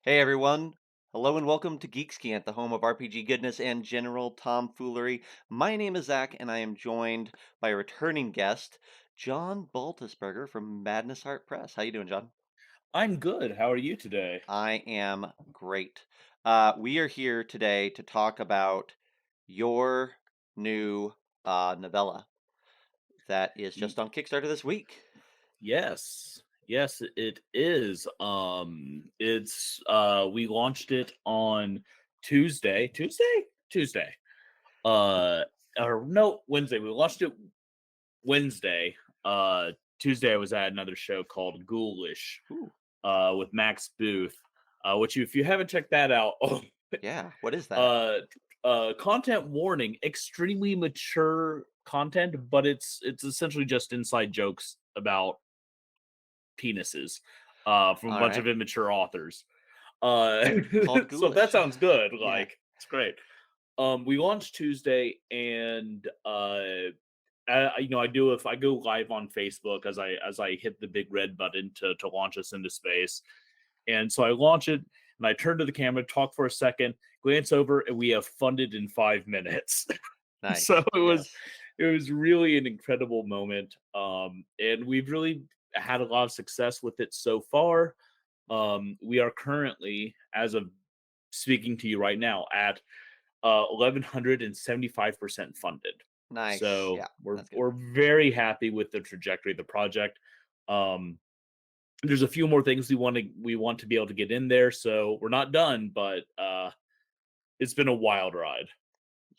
Hey everyone. Hello and welcome to Geekscant, the home of RPG goodness and general tomfoolery. My name is Zach, and I am joined by a returning guest, John Baltusberger from Madness Heart Press. How you doing, John? I'm good. How are you today? I am great. We are here today to talk about your new novella that is Y- just on Kickstarter this week. yes. Yes, it is. It's we launched it on Tuesday. Tuesday? Tuesday. Uh or no, Wednesday. We launched it Wednesday. Tuesday I was at another show called Ghoulish Ooh, with Max Booth. Which if you haven't checked that out, yeah. What is that? uh content warning, extremely mature content, but it's essentially just inside jokes about penises from a All bunch of right. immature authors. Uh Called so if that Ghoulish. sounds good, Yeah. like it's great. We launched Tuesday, and I do, if I go live on Facebook as I hit the big red button to launch us into space. And so I launch it, and I turn to the camera, talk for a second, glance over, and we have funded in 5 minutes. So Nice. it was Yes. it was really an incredible moment. And we've really had a lot of success with it so far. We are currently, as of speaking to you right now, at 1,175% funded. Nice. So Yeah. we're That's good. we're very happy with the trajectory of the project. Um, there's a few more things we want to be able to get in there, so we're not done, but it's been a wild ride.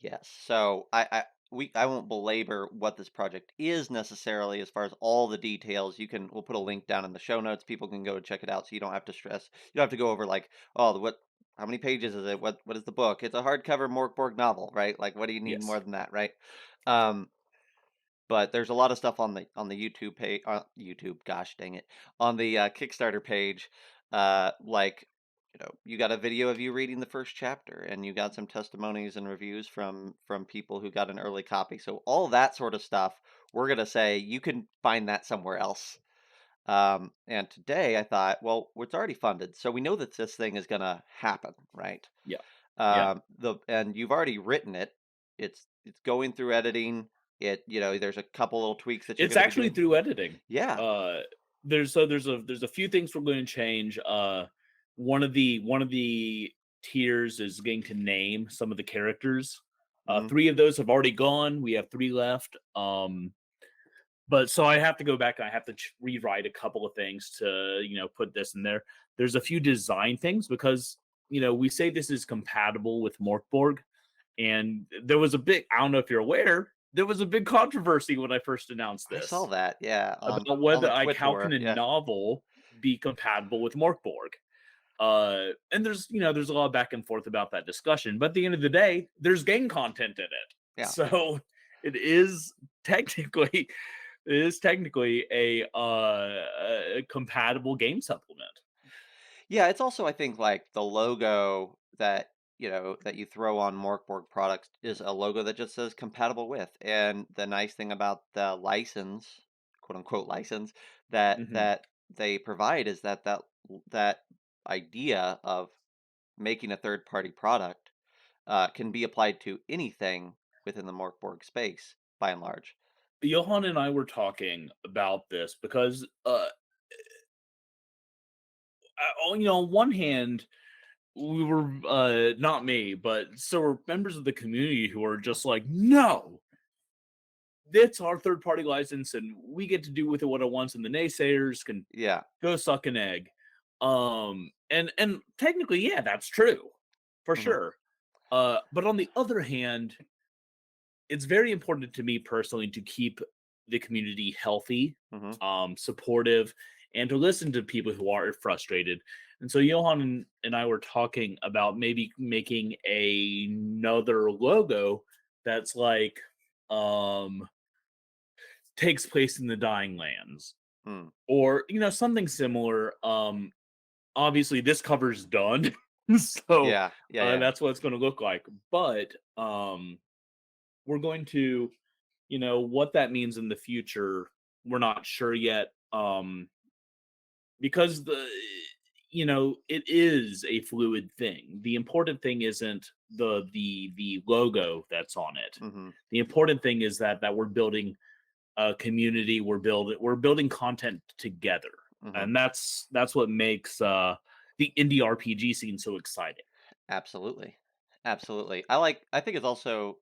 Yes. So I won't belabor what this project is necessarily as far as all the details. We'll put a link down in the show notes. People can go and check it out so you don't have to stress. You don't have to go over like, oh, what how many pages is it? What is the book? It's a hardcover Mork Borg novel, right? Like what do you need more Yes. than that, right? Um but there's a lot of stuff on the YouTube page, YouTube, gosh dang it, on the Kickstarter page. Like, you got a video of you reading the first chapter, and you got some testimonies and reviews from people who got an early copy. So all that sort of stuff, we're gonna say you can find that somewhere else. And today I thought, well, it's already funded, so we know that this thing is gonna happen, right? Yeah. Yeah. The and you've already written it. It's going through editing. There's a couple little tweaks that you're It's gonna be actually doing. through editing. Yeah. Uh, there's a few things we're going to change. One of the tiers is going to name some of the characters. Mhm. Three of those have already gone. We have three left. But so I have to go back and I have to rewrite a couple of things to put this in there. There's a few design things because we say this is compatible with Mork Borg, and there was a big, I don't know if you're aware, there was a big controversy when I first announced I saw this that, yeah, about on whether the like how Twitter, can a yeah. novel be compatible with Mork Borg. And there's a lot of back and forth about that discussion, but at the end of the day, there's game content in it. Yeah. So it is technically it is technically a compatible game supplement. Yeah, it's also, I think, like, the logo that you throw on Morkborg products is a logo that just says "compatible with," and the nice thing about the license, quote, unquote, "license," Mhm. that they provide is that idea of making a third-party product, can be applied to anything within the Morkborg space, by and large. Johan and I were talking about this because, on one hand, we were not me, but so were members of the community who are just like, no, that's our third party license, and we get to do with it what it wants, and the naysayers can Yeah. go suck an egg. And technically, yeah, that's true for Mhm. sure. But on the other hand, it's very important to me personally to keep the community healthy, Mhm. supportive, and to listen to people who are frustrated. And so Johan and I were talking about maybe making another logo that's like um takes place in the dying lands, Mm. or something similar. Obviously this cover's done. So Yeah. Yeah, yeah. that's what it's going to look like, but we're going to, what that means in the future, we're not sure yet. Because it is a fluid thing. The important thing isn't the logo that's on it. Mhm. The important thing is that we're building a community. We're building content together, Mhm. and that's what makes the indie RPG scene so exciting. Absolutely. Absolutely. I think it's also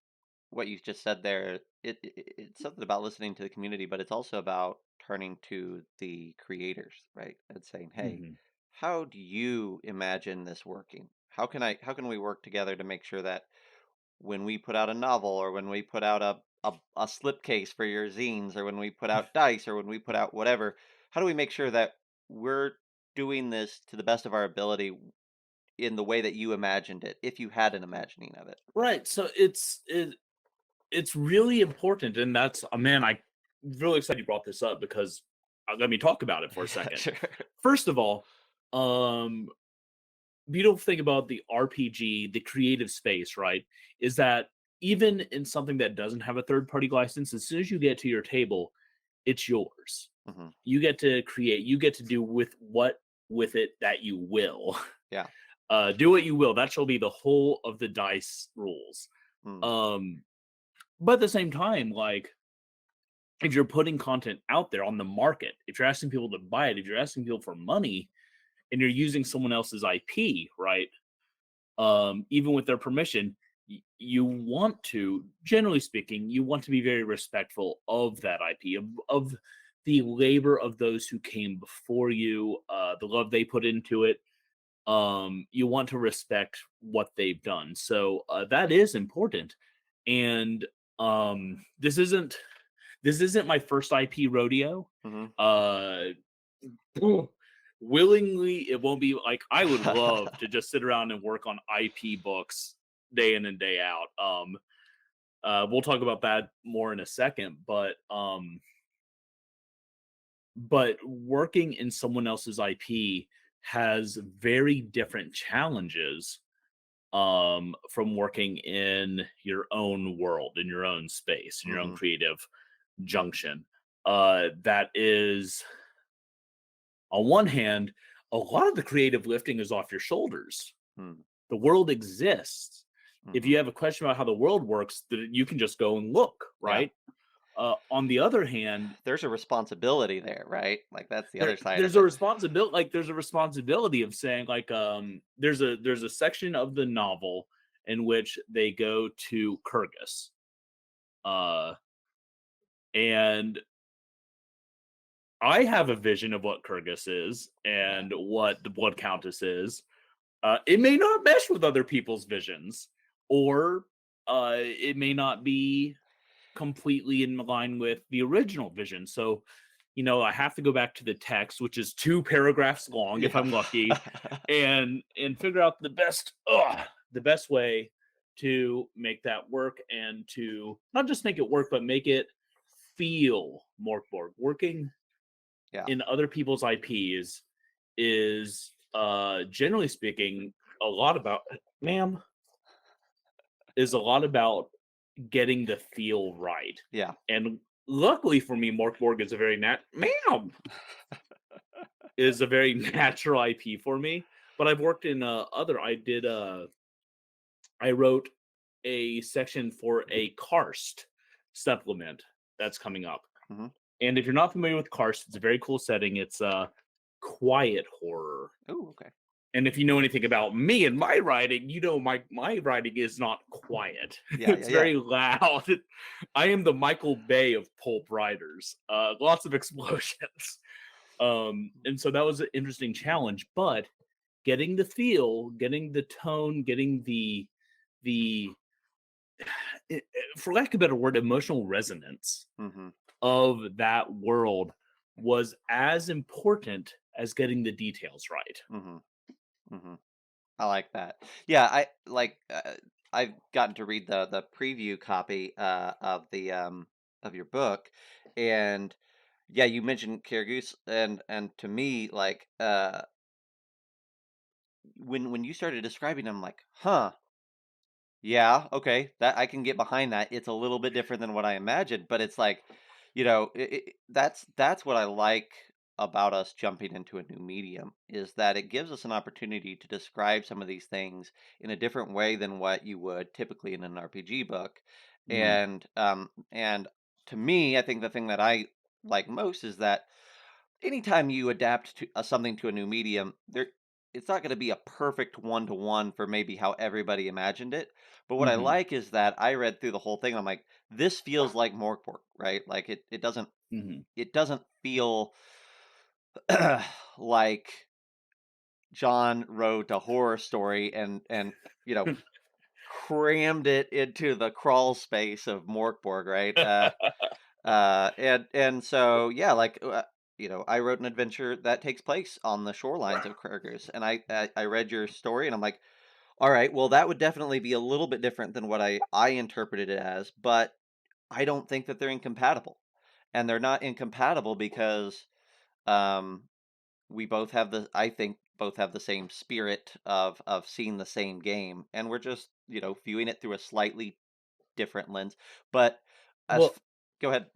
what you just said there. It's something about listening to the community, but it's also about turning to the creators, right? And saying, "Hey, Mhm. how do you imagine this working? How can we work together to make sure that when we put out a novel or when we put out a slipcase for your zines or when we put out dice or when we put out whatever, how do we make sure that we're doing this to the best of our ability in the way that you imagined it, if you had an imagining of it?" Right. So it's really important, and that's man. I'm really excited you brought this up because let me talk about it for a Yeah, second. sure. First of all, um, beautiful thing about the RPG, the creative space, right, is that even in something that doesn't have a third party license, as soon as you get to your table, it's yours. Mhm. You get to create, you get to do with it that you will. Yeah. Do what you will. That shall be the whole of the dice rules. Mm. Um, but at the same time, like if you're putting content out there on the market, if you're asking people to buy it, if you're asking people for money, and you're using someone else's IP, right? Even with their permission, you want to, generally speaking, you want to be very respectful of that IP, of the labor of those who came before you, the love they put into it. You want to respect what they've done. So that is important. And this isn't my first IP rodeo. Mhm. Uh, willingly, it won't be like I would love to just sit around and work on IP books day in and day out. We'll talk about that more in a second, but working in someone else's IP has very different challenges from working in your own world, in your own space, in your own Mhm. creative junction. That is, on one hand, a lot of the creative lifting is off your shoulders. Mm. The world exists. If Mhm. you have a question about how the world works, you can just go and look, Yeah. right? On the other hand, There's a responsibility there, right? Like, that's the there other side of there's a it. responsibility. Like there's a responsibility of saying like there's a section of the novel in which they go to Kyrgyz, uh, and I have a vision of what Kyrgyz is Yeah. and what the Blood Countess is. It may not mesh with other people's visions, or it may not be completely in line with the original vision. So, I have to go back to the text, which is 2 paragraphs long if Yeah. I'm lucky, and figure out the best way to make that work and to not just make it work, but make it feel Mork Borg. Working Yeah. in other people's IPs is generally speaking a lot about ma'am is a lot about getting the feel right. Yeah. And luckily for me, Mork Borg is a very ma'am is a very natural IP for me. But I've worked in other. I wrote a section for a karst supplement that's coming up. Mhm. And if you're not familiar with karst, it's a very cool setting. It's quiet horror. Ooh, okay. And if you know anything about me and my writing, my writing is not quiet. Yeah, yeah, It's yeah. very loud. I am the Michael Bay of pulp writers. Lots of explosions. And so that was an interesting challenge, but getting the feel, getting the tone, getting the for lack of a better word, emotional resonance Mhm. of that world was as important as getting the details right. Mhm. Mhm. I like that. Yeah, I've gotten to read the preview copy of your book, and yeah, you mentioned Kyrgyz, and to me, like, when you started describing them, like, huh, yeah, okay, that I can get behind that. It's a little bit different than what I imagined, but it's like, that's what I like about us jumping into a new medium is that it gives us an opportunity to describe some of these things in a different way than what you would typically in an RPG book. Mhm. And to me, I think the thing that I like most is that anytime you adapt to something to a new medium, it's not going to be a perfect one to one for maybe how everybody imagined it. But what I Mhm. like is that I read through the whole thing. I'm like, this feels like Mork Borg, right? Like Mhm. it doesn't feel like John wrote a horror story and you know crammed it into the crawl space of Mork Borg, right? And so yeah, like I wrote an adventure that takes place on the shorelines of Kyrgyz, and I read your story, and I'm like, all right, well that would definitely be a little bit different than what I interpreted it as, but I don't think that they're incompatible, and they're not incompatible because um we both have the I think both have the same spirit of seeing the same game, and we're just viewing it through a slightly different lens. But as Well, f- go ahead.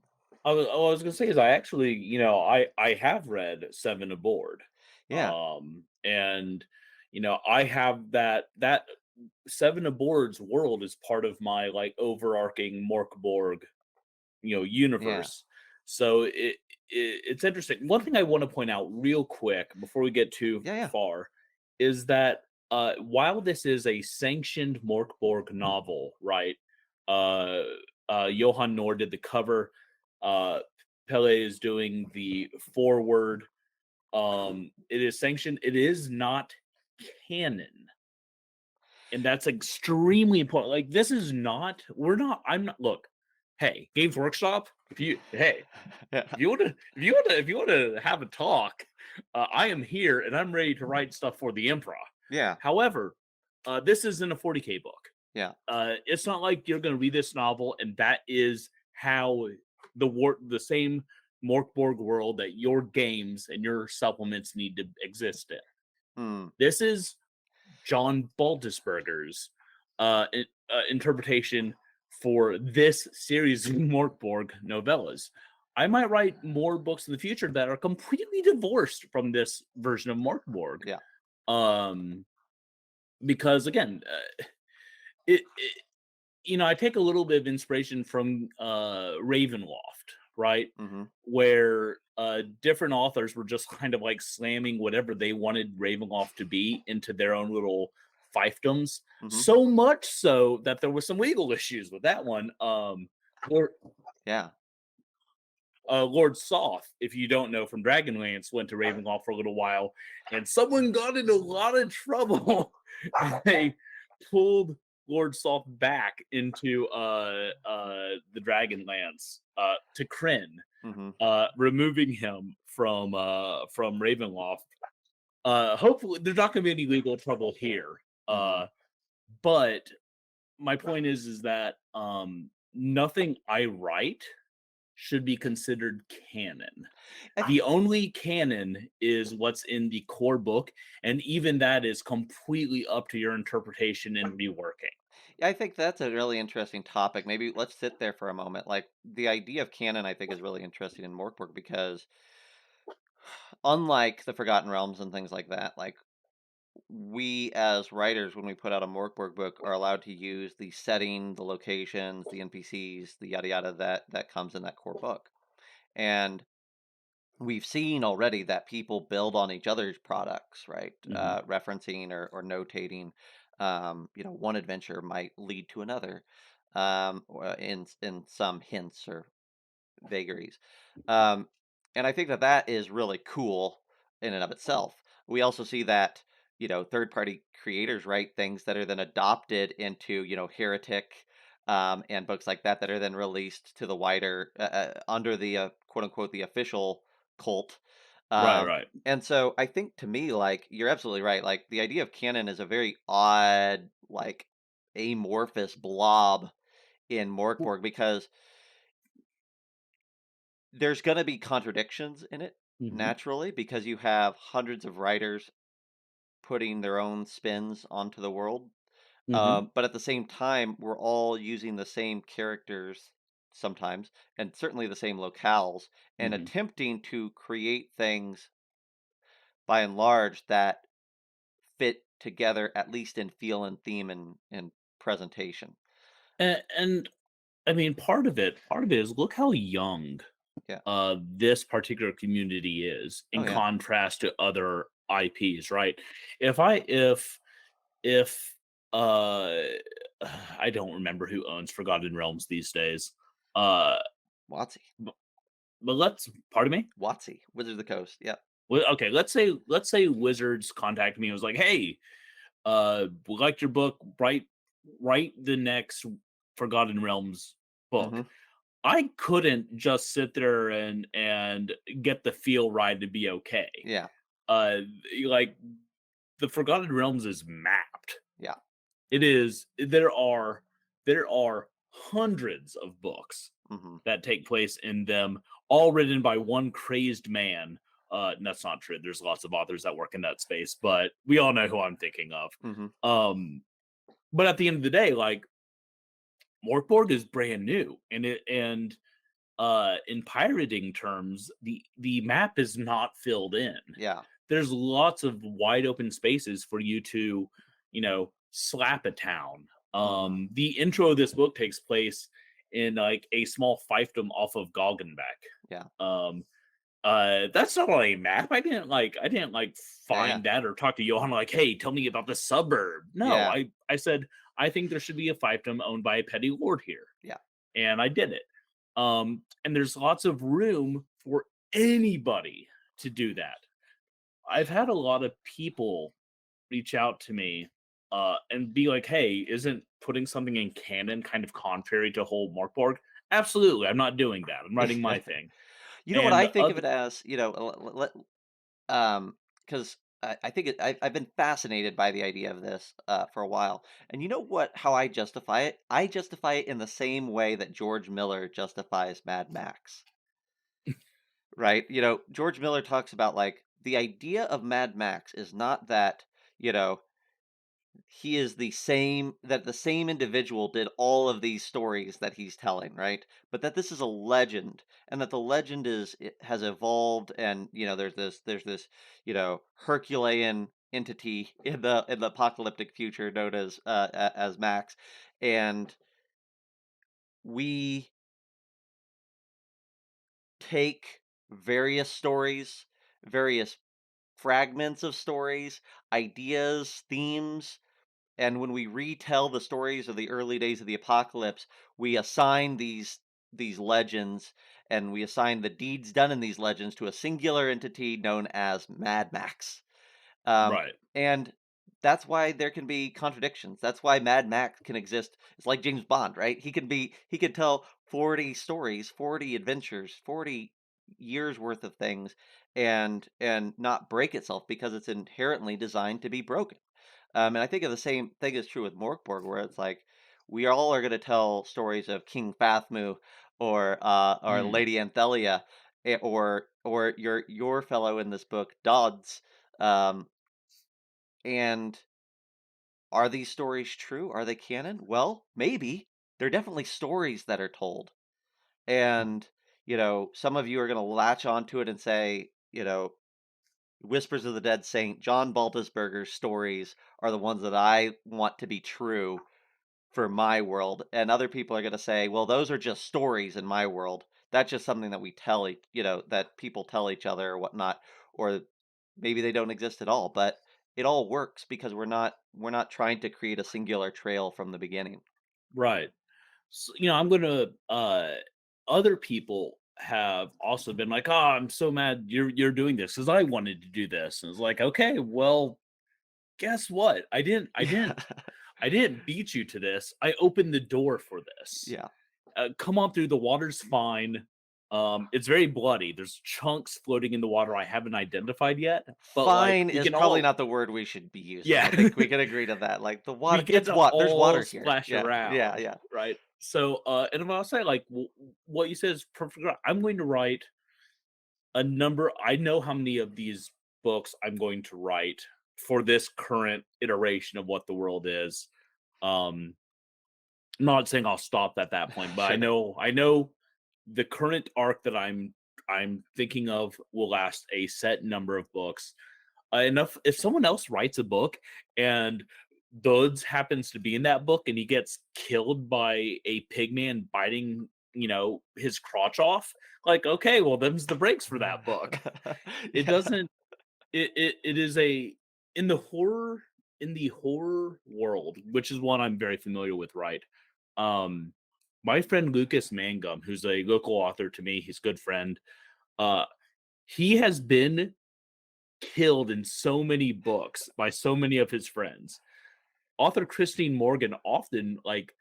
I was gonna say is I actually, I have read Seven Aboard, Yeah, and I have that Seven Aboard's world is part of my like overarching Mork Borg, yeah, universe. So it's interesting. One thing I want to point out real quick before we get too yeah, yeah. far is that while this is a sanctioned Mork Borg novel, right? Uh, Johan Nor did the cover. Uh, Pele is doing the forward. It is sanctioned. It is not canon, and that's extremely important. Like this is not. We're not. I'm not. Look, hey, Games Workshop. Yeah, If you want to have a talk, I am here and I'm ready to write stuff for the Emperor. yeah, However, this isn't a 40K book. yeah. It's not like you're going to read this novel and that is how the same Morkborg world that your games and your supplements need to exist in. Mm, This is John Baldisberger's interpretation for this series of Morkborg novellas. I might write more books in the future that are completely divorced from this version of Morkborg. yeah. Um, because again, it I take a little bit of inspiration from Ravenloft, right? Mhm, Where different authors were just kind of like slamming whatever they wanted Ravenloft to be into their own little fiefdoms. mhm. So much so that there was some legal issues with that one. Lord, Yeah. Lord Soth, if you don't know from Dragonlance, went to Ravenloft for a little while, and someone got into a lot of trouble. And they pulled Lord Soth back into the Dragonlance to Kryn, Mhm. removing him from Ravenloft. Hopefully, there's not going to be any legal trouble here. Mhm. But my point is that nothing I write should be considered canon. I The only canon is what's in the core book, and even that is completely up to your interpretation and reworking. I think that's a really interesting topic. Maybe let's sit there for a moment. Like the idea of canon, I think, is really interesting in Morkborg because unlike the Forgotten Realms and things like that, like we as writers, when we put out a Morkborg book, are allowed to use the setting, the locations, the NPCs, the yada yada that comes in that core book. And we've seen already that people build on each other's products, right? Mhm. Referencing or notating. One adventure might lead to another in some hints or vagaries. Um, and I think that that is really cool in and of itself. We also see that, third party creators write things that are then adopted into, Heretic and books like that that are then released to the wider, under the quote unquote, the official cult. Right, right. And so I think to me, like, you're absolutely right. Like, the idea of canon is a very odd, like, amorphous blob in Morkborg because there's gonna be contradictions in it, Mhm. naturally, because you have hundreds of writers putting their own spins onto the world, Mhm. but at the same time, we're all using the same characters sometimes, and certainly the same locales, and Hmm. attempting to create things by and large that fit together at least in feel and theme and presentation. And I mean, part of it is look how young Yeah. this particular community is Oh in yeah. contrast to other IPs, right? If I if uh I don't remember who owns Forgotten Realms these days. Uh WotC. b- but let's pardon me. WotC. Wizards of the Coast. Yeah. Well, okay, let's say Wizards contacted me and was like, "Hey, we liked your book. Write the next Forgotten Realms book." Hmm. I couldn't just sit there and get the feel right to be okay. Yeah. Like the Forgotten Realms is mapped. Yeah. It is there are hundreds of books Hmm. that take place in them, all written by one crazed man. That's not true. There's lots of authors that work in that space, but we all know who I'm thinking of. Hmm. Um, but at the end of the day, like Mork Borg is brand new, and in pirating terms, the map is not filled in. Yeah. There's lots of wide open spaces for you to, slap a town. Hmm. The intro of this book takes place in like a small fiefdom off of Galgenbeck. Yeah. Um, that's not on a map. I didn't Yeah. Yeah. find that or talk to Johan like, hey, tell me about the suburb. No, Yeah. I said I think there should be a fiefdom owned by a petty lord here, Yeah. and I did it. And there's lots of room for anybody to do that. I've had a lot of people reach out to me and be like, "Hey, isn't putting something in canon kind of contrary to whole Mork Borg?" Absolutely, I'm not doing that. I'm writing my thing. You know what And I think of other, it as? Because I think I've been fascinated by the idea of this for a while. And you know what? How I justify it? I justify it in the same way that George Miller justifies Mad Max. Right? George Miller talks about like the idea of Mad Max is not that you know he is the same individual did all of these stories that he's telling, right? But that this is a legend, and that the legend it has evolved, and there's this Herculean entity in the apocalyptic future known as as Max, and we take various stories, various fragments of stories, ideas, themes. And when we retell the stories of the early days of the apocalypse, we assign these legends, and we assign the deeds done in these legends to a singular entity known as Mad Max. Um, right, and that's why there can be contradictions. That's why Mad Max can exist. It's like James Bond, right? He can tell 40 stories, 40 adventures, 40 years worth of things, and not break itself because it's inherently designed to be broken. And I think of the same thing is true with Morkborg, where it's like we all are going to tell stories of King Fathmu or mm, Lady Anthelia, or your fellow in this book, Dodds. Um, and are these stories true? Are they canon? Well, maybe. They're definitely stories that are told. And, some of you are going to latch onto it and say, Whispers of the Dead Saint, John Baltusberger's stories are the ones that I want to be true for my world. And other people are going to say, well, those are just stories in my world. That's just something that we tell, that people tell each other or whatnot, or maybe they don't exist at all. But it all works because we're not trying to create a singular trail from the beginning. right. So, I'm gonna. Other people have also been like, "Oh, I'm so mad you're doing this because I wanted to do this." And it's like, okay, well, guess what? Yeah. I didn't beat you to this. I opened the door for this. Yeah. Come on through. The water's fine. It's very bloody. There's chunks floating in the water I haven't identified yet, but like Fine we is can probably all, not the word we should be using. yeah, I think we can agree to that. Like the we water, get to there's all water here. splash Yeah. Yeah. around, Yeah. right? So, and I'll say like what you said is perfect. I'm going to write a number. I know how many of these books I'm going to write for this current iteration of what the world is. Um, not saying I'll stop at that point, but Sure. I know the current arc that I'm thinking of will last a set number of books. Enough if someone else writes a book and Duds happens to be in that book and he gets killed by a pigman biting, his crotch off, like, okay, well, them's the breaks for that book. It Yeah. doesn't it is a in the horror in the horror world, which is one I'm very familiar with, right? Um, my friend Lucas Mangum, who's a local author to me, he's a good friend. Uh, he has been killed in so many books by so many of his friends. Author Christine Morgan often like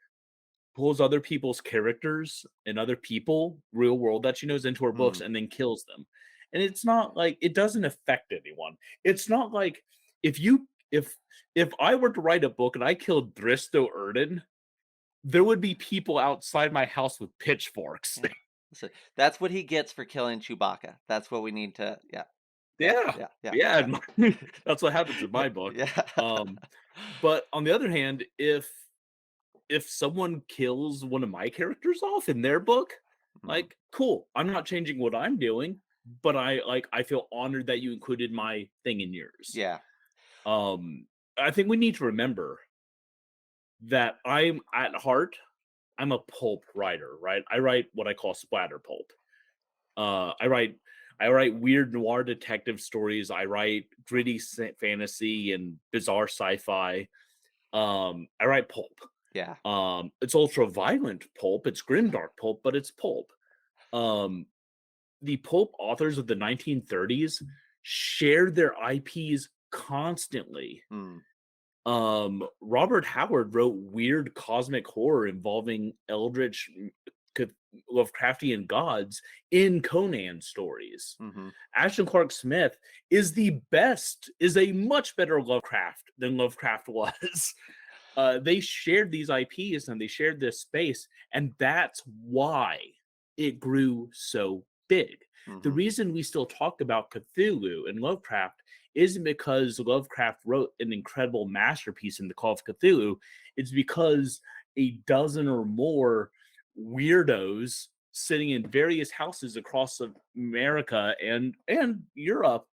pulls other people's characters and other people, real world that she knows into her books Mm, and then kills them. And it's not like it doesn't affect anyone. It's not like if you if I were to write a book and I killed Bristow Erden, there would be people outside my house with pitchforks. yeah. So, that's what he gets for killing Chewbacca. That's what we need to yeah, yeah, Yeah. yeah, yeah, Yeah. yeah. That's what happens in my book. Yeah. Um, but on the other hand, if someone kills one of my characters off in their book, Mhm. like, cool. I'm not changing what I'm doing, but I feel honored that you included my thing in yours. Yeah. Um, I think we need to remember that I'm at heart, I'm a pulp writer, right? I write what I call splatter pulp. Uh, I write I write weird noir detective stories. I write gritty fantasy and bizarre sci-fi. I write pulp. Yeah. It's ultra violent pulp, it's grimdark pulp, but it's pulp. Um, the pulp authors of the 1930s shared their IPs constantly. Mm, Robert Howard wrote weird cosmic horror involving eldritch Cath- Lovecraftian gods in Conan stories. mhm. Ashton Clark Smith is a much better Lovecraft than Lovecraft was. They shared these IPs and they shared this space, and that's why it grew so big. The Mhm. reason we still talk about Cthulhu and Lovecraft isn't because Lovecraft wrote an incredible masterpiece in the Call of Cthulhu. It's because a dozen or more weirdos sitting in various houses across America and Europe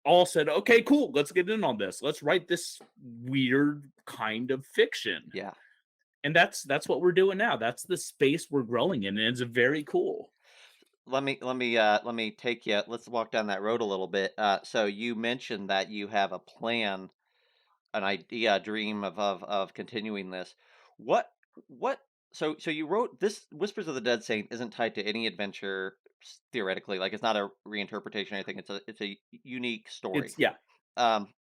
all said, "Okay, cool, let's get in on this. Let's write this weird kind of fiction." Yeah. And that's what we're doing now. That's the space we're growing in, and it's very cool. Let me take you let's walk down that road a little bit. So you mentioned that you have a plan, an idea, a dream of continuing this. What what so you wrote this Whispers of the Dead Saint isn't tied to any adventure theoretically, like it's not a reinterpretation or anything. It's a unique story. It's yeah. Um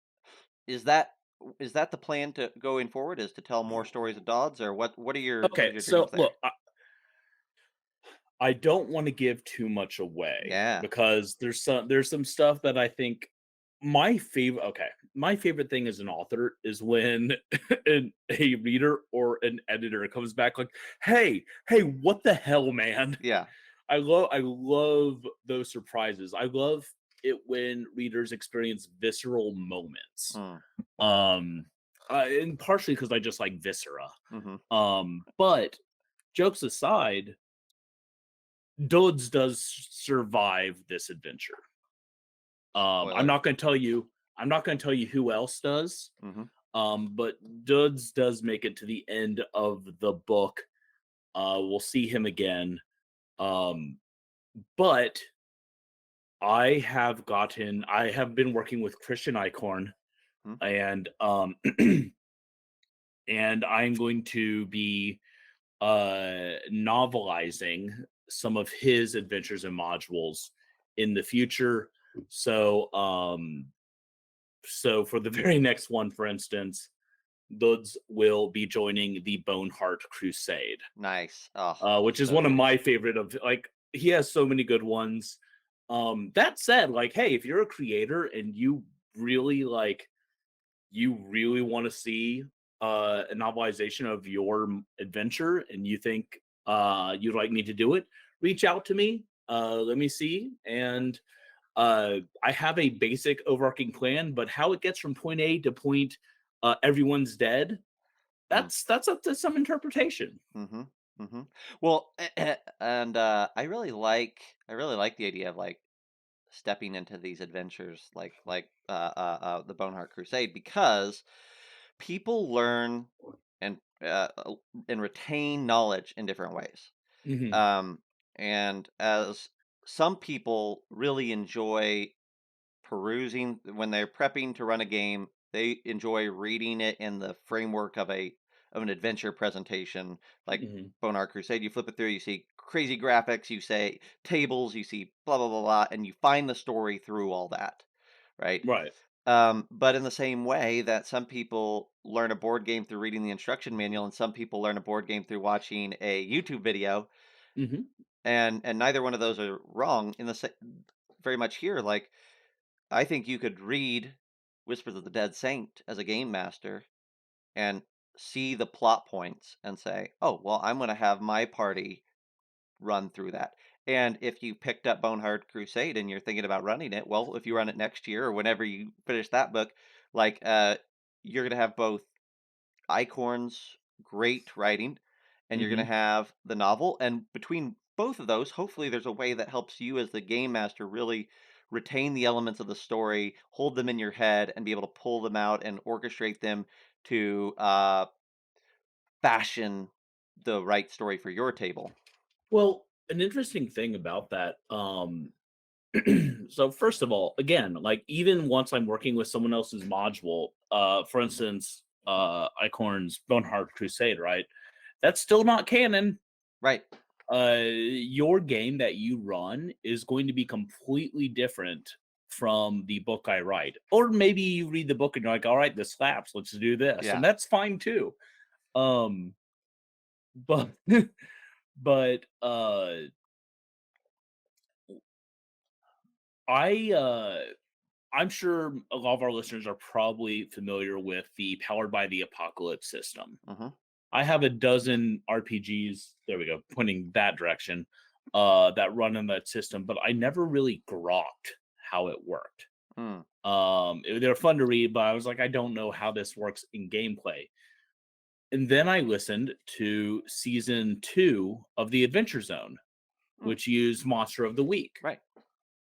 is that is that the plan to going forward is to tell more stories of Dodds or what are Okay, your dreams so there? look, I don't want to give too much away Yeah. because there's some stuff that I think my favorite thing as an author is when a reader or an editor comes back like, hey, what the hell, man? Yeah. I love those surprises. I love it when readers experience visceral moments. Mm, Um and partially because I just like viscera. mhm. But jokes aside, Dodds does survive this adventure. I'm Spoiler. not going to tell you. I'm not going to tell you who else does. Mhm. But Dodds does make it to the end of the book. We'll see him again. Um, but I have been working with Christian Eichhorn, Mm, and and I'm going to be novelizing some of his adventures and modules in the future. So, so for the very next one, for instance, Duds will be joining the Boneheart Crusade, nice. Oh, which is so one of good. my favorite of like he has so many good ones. That said, like, hey, if you're a creator and really like you really want to see a novelization of your adventure and you think you'd like me to do it, reach out to me. Let me see. And I have a basic overarching plan, but how it gets from point A to point everyone's dead, Mm. that's up to some interpretation. Mhm. Mhm. Well, and, I really like the idea of, like, stepping into these adventures the Boneheart Crusade because people learn and, and retain knowledge in different ways. Mhm, Um, and as some people really enjoy perusing when they're prepping to run a game, they enjoy reading it in the framework of an adventure presentation like mhm. Bonar Crusade. You flip it through, you see crazy graphics, you say tables, you see blah blah blah blah, and you find the story through all that, right? Right. But in the same way that some people learn a board game through reading the instruction manual, and some people learn a board game through watching a YouTube video, Mhm. and neither one of those are wrong. Very much here, like I think you could read Whispers of the Dead Saint as a game master and see the plot points and say, "Oh, well, I'm going to have my party run through that." And if you picked up Boneheart Crusade and you're thinking about running it, well, if you run it next year or whenever you finish that book, like you're going to have both Icorn's great writing, and you're going to Mhm. have the novel. And between both of those, hopefully, there's a way that helps you as the game master really retain the elements of the story, hold them in your head, and be able to pull them out and orchestrate them to fashion the right story for your table. Well, an interesting thing about that, so first of all, again, like even once I'm working with someone else's module, for instance, Icorn's Boneheart Crusade, right? That's still not canon. Right. Your game that you run is going to be completely different from the book I write. Or maybe you read the book and you're like, all right, this slaps, let's do this. And Yeah. that's fine too. Um, but but I I'm sure a lot of our listeners are probably familiar with the Powered by the Apocalypse system. Hmm. I have a dozen RPGs, there we go, pointing that direction, that run in that system, but I never really grokked how it worked. Mm. They're fun to read, but I was like, I don't know how this works in gameplay. And then I listened to season 2 of the Adventure Zone, Mm. which used Monster of the Week. Right.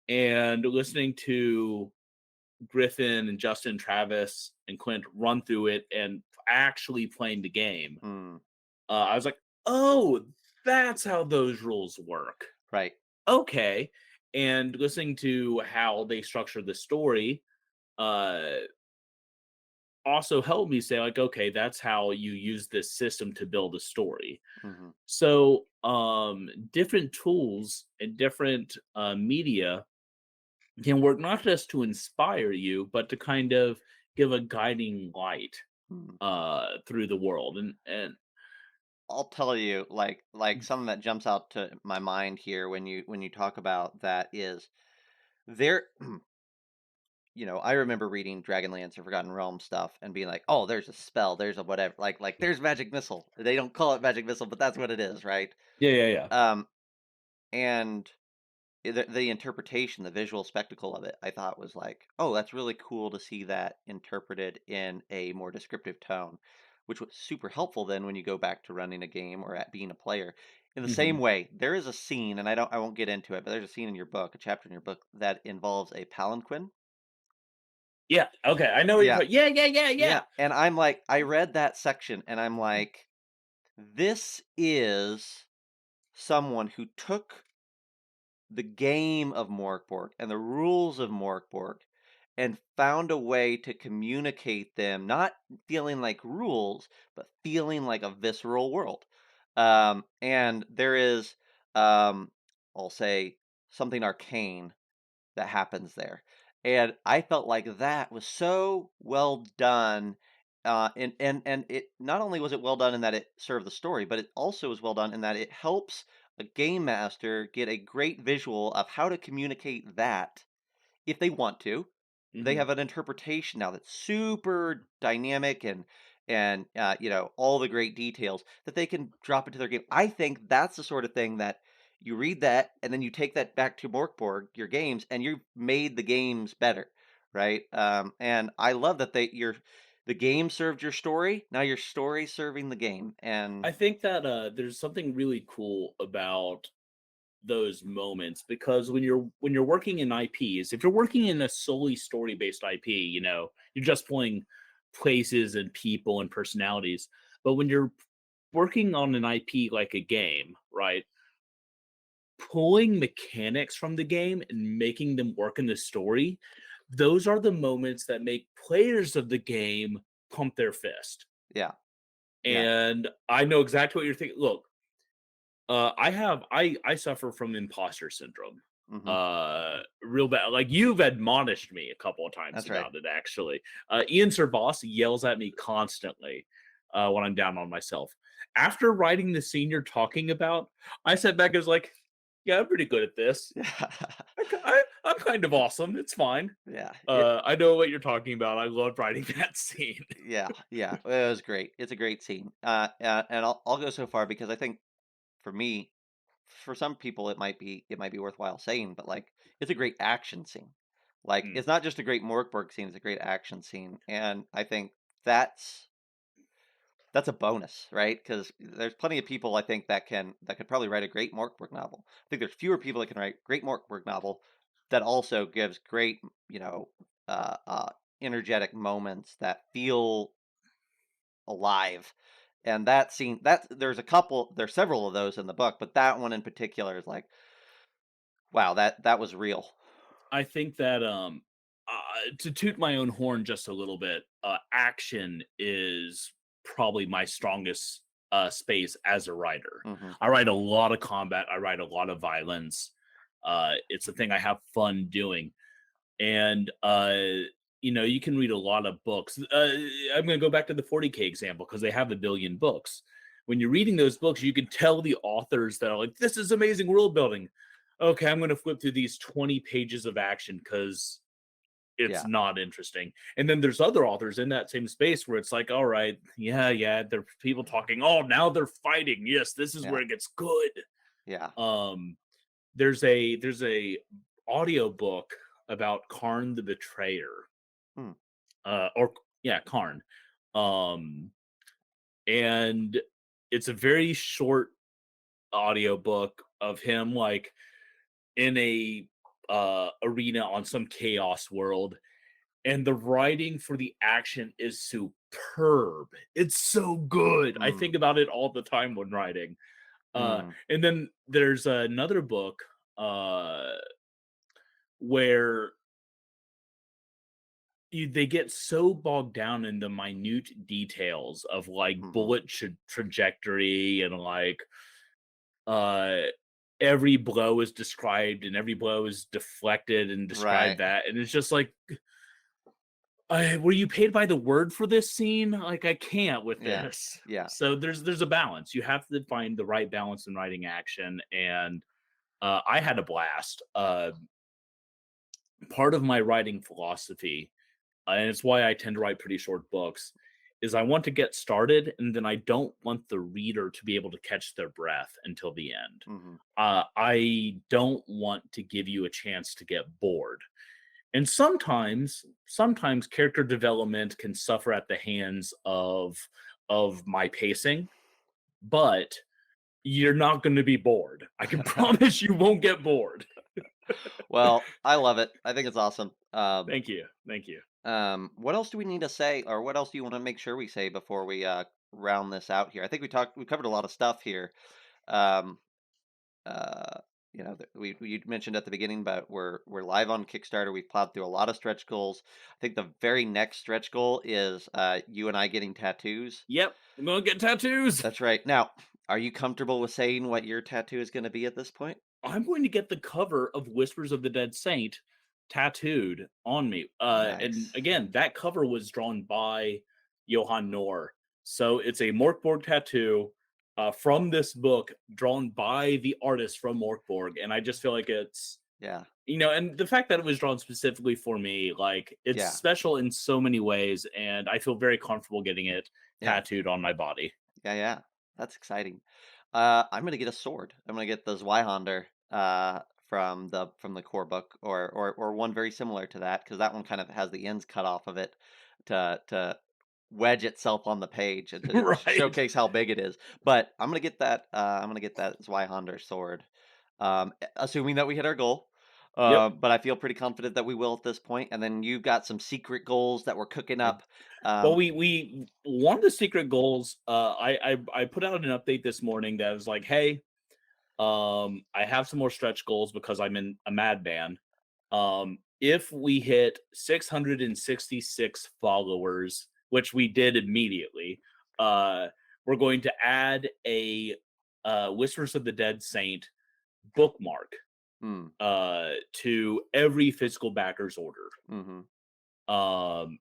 And listening to Griffin and Justin, Travis, and Clint run through it and actually playing the game, Mm. I was like, "Oh, that's how those rules work. Right. Okay." And listening to how they structure the story, uh, also helped me say, like, "Okay, that's how you use this system to build a story." Hmm. So, different tools and different media can work not just to inspire you, but to kind of give a guiding light Mm. through the world. And I'll tell you, like something that jumps out to my mind here when you talk about that is there. I remember reading Dragonlance or Forgotten Realms stuff and being like, "Oh, there's a spell, there's a whatever." Like there's magic missile. They don't call it magic missile, but that's what it is, right? yeah, yeah, yeah. Um, and the interpretation, the visual spectacle of it, I thought was like, "Oh, that's really cool to see that interpreted in a more descriptive tone," which was super helpful then when you go back to running a game or at being a player. In the same Hmm. way, there is a scene, and I won't get into it, but there's a scene in your book, a chapter in your book that involves a palanquin. Yeah. Okay. I know what you're Yeah, talking. Yeah, yeah, yeah, yeah, yeah. and I'm like, I read that section and I'm like, this is someone who took the game of Mork Borg and the rules of Mork Borg and found a way to communicate them, not feeling like rules, but feeling like a visceral world. And there is, um, I'll say, something arcane that happens there. And I felt like that was so well done. And it not only was it well done in that it served the story, but it also was well done in that it helps a game master get a great visual of how to communicate that if they want to. They Hmm. have an interpretation now that's super dynamic and all the great details that they can drop into their game. I think that's the sort of thing that you read that and then you take that back to Morkborg, your games, and you've made the games better, right? And I love that the game served your story. Now your story's serving the game, and I think that there's something really cool about those moments because when you're working in IPs, if you're working in a solely story based IP, you're just pulling places and people and personalities. But when you're working on an IP like a game, right? Pulling mechanics from the game and making them work in the story, those are the moments that make players of the game pump their fist. yeah, yeah, And I know exactly what you're thinking. Look, I suffer from imposter syndrome. hmm Real bad. Like you've admonished me a couple of times that's right. about it actually. Ian Servos yells at me constantly when I'm down on myself. After writing the scene you're talking about, I sat back and was like, yeah, I'm pretty good at this. Yeah, I'm kind of awesome. It's fine. yeah, I know what you're talking about. I loved writing that scene. yeah, yeah. It was great. It's a great scene. And I'll go so far because I think for me, for some people, it might be worthwhile saying, but like it's a great action scene. Like Mm. it's not just a great Mork Borg scene; it's a great action scene, and I think that's a bonus, right? Because there's plenty of people I think that could probably write a great Mork Borg novel. I think there's fewer people that can write great Mork Borg novel that also gives great, you know, uh, uh, energetic moments that feel alive. And that scene, there's several of those in the book, but that one in particular is like, wow, that was real. I think that to toot my own horn just a little bit, action is probably my strongest space as a writer. hmm I write a lot of combat. I write a lot of violence. It's a thing I have fun doing, and you can read a lot of books. I'm going to go back to the 40K example because they have a billion books. When you're reading those books, you can tell the authors that are like, "This is amazing world building." Okay, I'm going to flip through these 20 pages of action because it's Yeah, not interesting. And then there's other authors in that same space where it's like, all right, yeah, there are people talking. Oh, now they're fighting. Yes, this is yeah, where it gets good. yeah. Um, there's a audio book about Karn the Betrayer. Hmm. Or yeah, Karn. Um, and it's a very short audio book of him like in a arena on some chaos world, and the writing for the action is superb. It's so good. I Mm, think about it all the time when writing. mm, And then there's another book where they get so bogged down in the minute details of like hmm bullet trajectory and like uh every blow is described and every blow is deflected and described Right. that, and it's just like, were you paid by the word for this scene? Like, I can't with Yeah. this. Yeah. So there's a balance. You have to find the right balance in writing action, and I had a blast. Part of my writing philosophy, and it's why I tend to write pretty short books, is I want to get started, and then I don't want the reader to be able to catch their breath until the end. hmm I don't want to give you a chance to get bored. And sometimes character development can suffer at the hands of my pacing, but you're not going to be bored. I can promise you won't get bored. Well, I love it. I think it's awesome. Thank you. Thank you. What else do we need to say, or what else do you want to make sure we say before we round this out here? I think we covered a lot of stuff here. Um, you mentioned at the beginning, but we're live on Kickstarter. We've plowed through a lot of stretch goals. I think the very next stretch goal is you and I getting tattoos. Yep, I'm going to get tattoos. That's right. Now, are you comfortable with saying what your tattoo is going to be at this point? I'm going to get the cover of Whispers of the Dead Saint tattooed on me. And Nice. again, that cover was drawn by Johann Nohr. So it's a Mork Borg tattoo from this book drawn by the artist from Mork Borg. And I just feel like it's, Yeah. and the fact that it was drawn specifically for me, like it's Yeah. special in so many ways. And I feel very comfortable getting it Yeah. tattooed on my body. Yeah. Yeah. That's exciting. I'm gonna get a sword. I'm gonna get the Zweihander from the core book, or one very similar to that, because that one kind of has the ends cut off of it to wedge itself on the page and to Right. showcase how big it is. But I'm gonna get that. I'm gonna get that Zweihander sword, assuming that we hit our goal. Yep. But I feel pretty confident that we will at this point. And then you've got some secret goals that we're cooking I up. Well, Um, we one of the secret goals, I put out an update this morning that was like, "Hey, I have some more stretch goals because I'm in a madman. If we hit 666 followers, which we did immediately, uh, we're going to add a Whispers of the Dead Saint bookmark hmm, to every physical backer's order. hmm,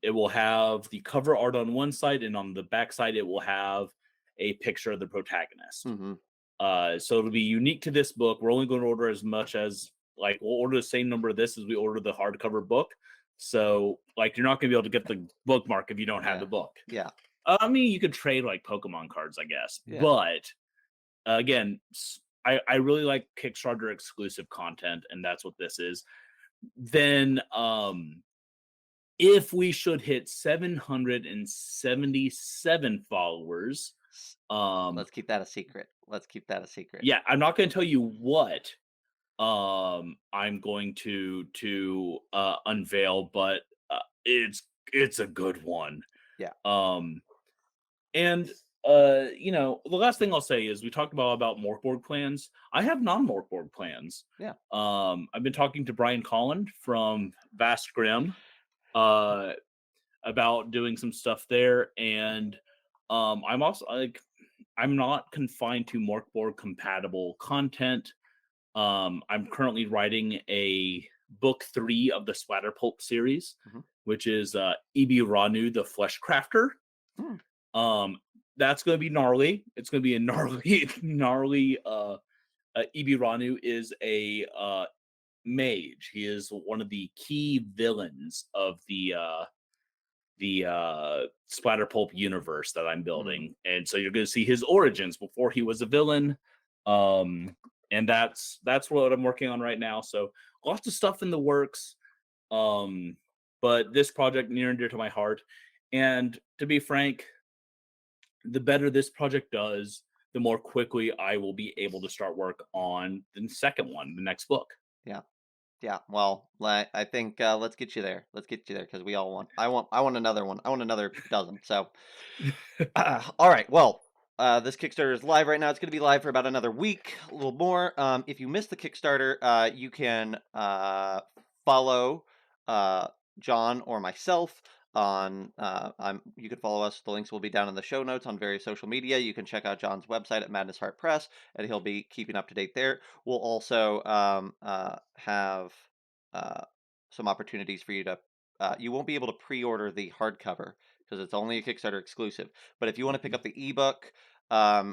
It will have the cover art on one side, and on the back side, it will have a picture of the protagonist. hmm. So it'll be unique to this book. We're only going to order as much as like we'll order the same number of this as we order the hardcover book. So like you're not going to be able to get the bookmark if you don't have Yeah, the book. yeah, I mean, you could trade like Pokemon cards, I guess, yeah. but again, I really like Kickstarter exclusive content, and that's what this is. Then if we should hit 777 followers, S- um, Let's keep that a secret. Let's keep that a secret. yeah, I'm not going to tell you what I'm going to unveil, but it's a good one. Yeah, Um, and the last thing I'll say is we talked about Mork Borg plans. I have non-Mork Borg plans. yeah. I've been talking to Brian Collin from Vast Grim. Uh, about doing some stuff there, and I'm also like I'm not confined to Morkborg compatible content. I'm currently writing a book 3 of the Splatter Pulp series, Hmm. which is Ibi Ranu the Flesh Crafter. Hmm. Um, that's going to be gnarly. It's going to be a gnarly, gnarly. Ibi Ranu is a mage. He is one of the key villains of the Splatter Pulp universe that I'm Hmm. building, and so you're going to see his origins before he was a villain. Um, and that's what I'm working on right now. So lots of stuff in the works. Um, but this project near and dear to my heart. And to be frank, the better this project does, the more quickly I will be able to start work on the second one, the next book. Yeah. Yeah, well, I think, let's get you there. Let's get you there because we all want. I want another one. I want another dozen. So, all right. Well, this Kickstarter is live right now. It's going to be live for about another week, a little more. If you missed the Kickstarter, you can follow uh, John or myself on. You could follow us. The links will be down in the show notes on various social media. You can check out John's website at Madness Heart Press, and he'll be keeping up to date there. We'll also have uh, some opportunities for you to. You won't be able to pre-order the hardcover because it's only a Kickstarter exclusive. But if you want to pick Mhm. up the ebook,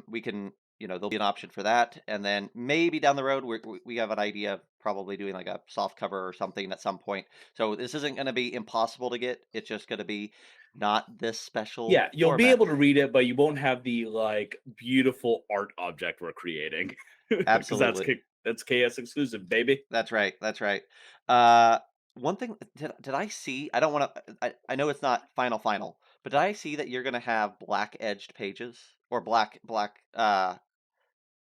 we can. There'll be an option for that, and then maybe down the road we have an idea of probably doing like a soft cover or something at some point. So this isn't going to be impossible to get. It's just going to be not this special Yeah, you'll be format. able to read it, but you won't have the like beautiful art object we're creating because Absolutely. that's KS exclusive, baby. That's right. That's right. Uh, one thing did I see? I don't want to. I know it's not final, but did I see that you're going to have black edged pages or black Black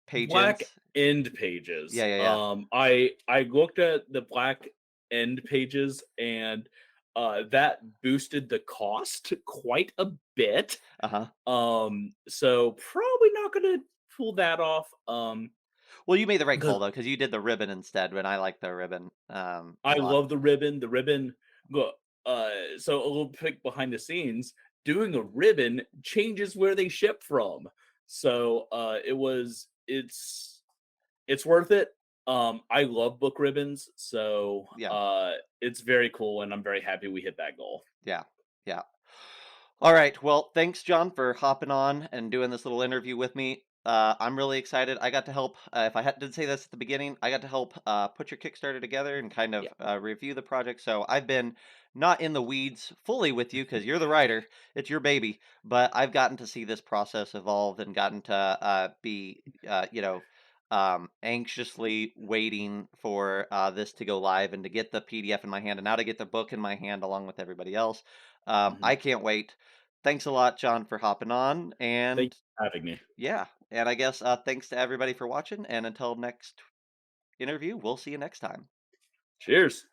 pages? end Yeah, pages. yeah, yeah. I looked at the black end pages, and that boosted the cost quite a bit. Uh huh. So probably not gonna pull that off. Well, you made the right call Because though, because you did the ribbon instead. When I like the ribbon a I lot. love the ribbon. The ribbon, look, so a little pick behind the scenes, doing a ribbon changes where they ship from. So it's worth it. I love book ribbons, so Yeah, it's very cool, and I'm very happy we hit that goal. yeah, yeah. All right. Well, thanks, John, for hopping on and doing this little interview with me. I'm really excited. I got to help. If I did say this at the beginning, I got to help put your Kickstarter together and kind of Yeah. review the project. So I've been not in the weeds fully with you because you're the writer. It's your baby. But I've gotten to see this process evolve and gotten to be, anxiously waiting for this to go live and to get the PDF in my hand and now to get the book in my hand along with everybody else. Mhm. I can't wait. thanks a lot, John, for hopping on, Thank and you for having me. yeah, and I guess, thanks to everybody for watching, and until next interview, we'll see you next time. Cheers.